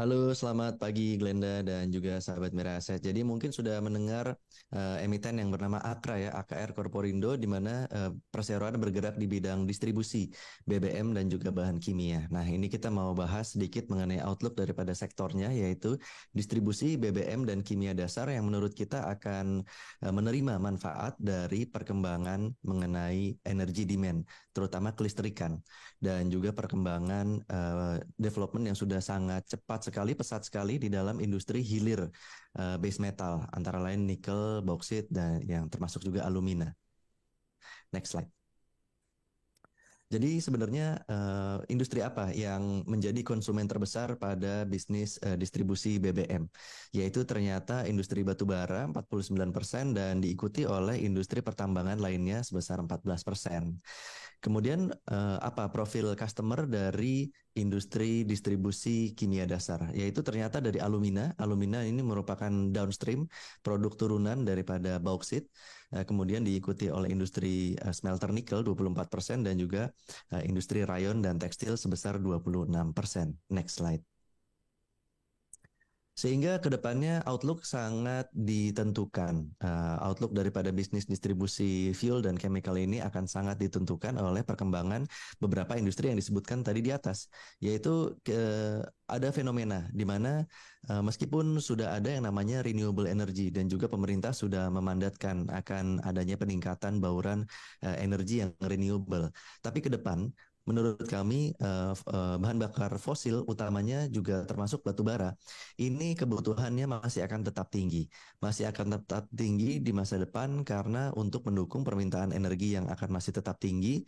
Halo, selamat pagi Glenda dan juga sahabat Mira Aset. Jadi mungkin sudah mendengar emiten yang bernama Akra ya, AKR Corporindo, di mana perseroan bergerak di bidang distribusi BBM dan juga bahan kimia. Nah, ini kita mau bahas sedikit mengenai outlook daripada sektornya, yaitu distribusi BBM dan kimia dasar yang menurut kita akan menerima manfaat dari perkembangan mengenai energi demand, terutama kelistrikan dan juga perkembangan development yang sudah sangat cepat sekali, pesat sekali di dalam industri hilir base metal, antara lain nikel, bauksit, dan yang termasuk juga alumina. Next slide. Jadi sebenarnya industri apa yang menjadi konsumen terbesar pada bisnis distribusi BBM? Yaitu ternyata industri batubara 49% dan diikuti oleh industri pertambangan lainnya sebesar 14%. Kemudian apa profil customer dari industri distribusi kimia dasar? Yaitu ternyata dari alumina. Alumina ini merupakan downstream produk turunan daripada bauksit. Kemudian diikuti oleh industri smelter nikel 24% dan juga industri rayon dan tekstil sebesar 26%. Next slide. Sehingga kedepannya outlook sangat ditentukan. Outlook daripada bisnis distribusi fuel dan chemical ini akan sangat ditentukan oleh perkembangan beberapa industri yang disebutkan tadi di atas. Yaitu ada fenomena di mana meskipun sudah ada yang namanya renewable energy dan juga pemerintah sudah memandatkan akan adanya peningkatan bauran energi yang renewable. Tapi ke depan menurut kami bahan bakar fosil utamanya juga termasuk batu bara ini kebutuhannya masih akan tetap tinggi. Masih akan tetap tinggi di masa depan karena untuk mendukung permintaan energi yang akan masih tetap tinggi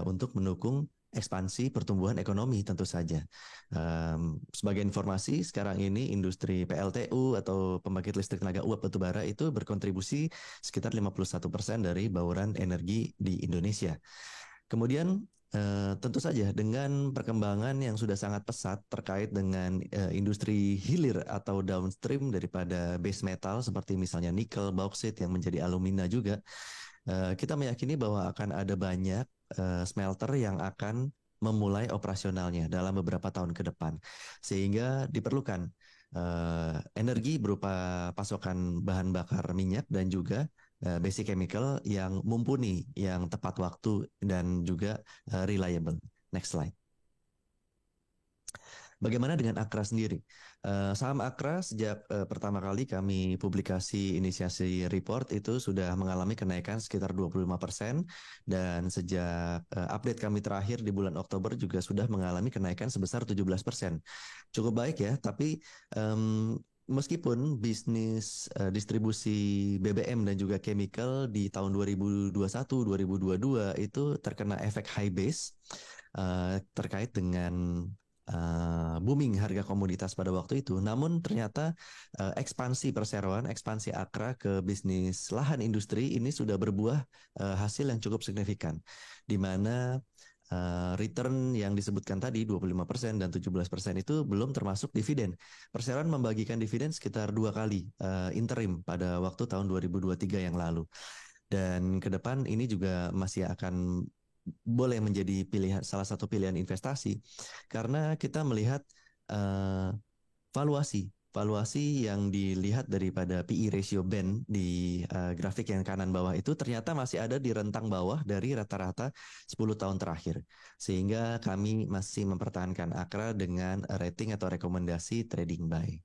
untuk mendukung ekspansi pertumbuhan ekonomi tentu saja. Sebagai informasi, sekarang ini industri PLTU atau pembangkit listrik tenaga uap batubara itu berkontribusi sekitar 51% dari bauran energi di Indonesia. Kemudian tentu saja dengan perkembangan yang sudah sangat pesat terkait dengan industri hilir atau downstream daripada base metal seperti misalnya nikel, bauksit yang menjadi alumina juga, kita meyakini bahwa akan ada banyak smelter yang akan memulai operasionalnya dalam beberapa tahun ke depan, sehingga diperlukan energi berupa pasokan bahan bakar minyak dan juga basic chemical yang mumpuni, yang tepat waktu dan juga reliable. Next slide. Bagaimana dengan Akra sendiri? Saham Akra sejak pertama kali kami publikasi inisiasi report itu sudah mengalami kenaikan sekitar 25% dan sejak update kami terakhir di bulan Oktober juga sudah mengalami kenaikan sebesar 17%. Cukup baik ya, tapi meskipun bisnis distribusi BBM dan juga chemical di tahun 2021, 2022 itu terkena efek high base terkait dengan booming harga komoditas pada waktu itu. Namun ternyata ekspansi perseroan, ekspansi Akra ke bisnis lahan industri ini sudah berbuah hasil yang cukup signifikan. Di mana return yang disebutkan tadi 25% dan 17% itu belum termasuk dividen. Perseroan membagikan dividen sekitar 2 kali interim pada waktu tahun 2023 yang lalu. Dan ke depan ini juga masih akan boleh menjadi pilihan salah satu pilihan investasi karena kita melihat eh, valuasi yang dilihat daripada PE ratio band di grafik yang kanan bawah itu ternyata masih ada di rentang bawah dari rata-rata 10 tahun terakhir sehingga kami masih mempertahankan Akra dengan rating atau rekomendasi trading buy.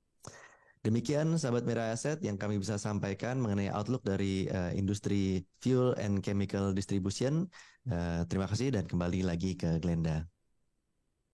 Demikian sahabat Mira Asset yang kami bisa sampaikan mengenai outlook dari industri fuel and chemical distribution. Terima kasih dan kembali lagi ke Glenda.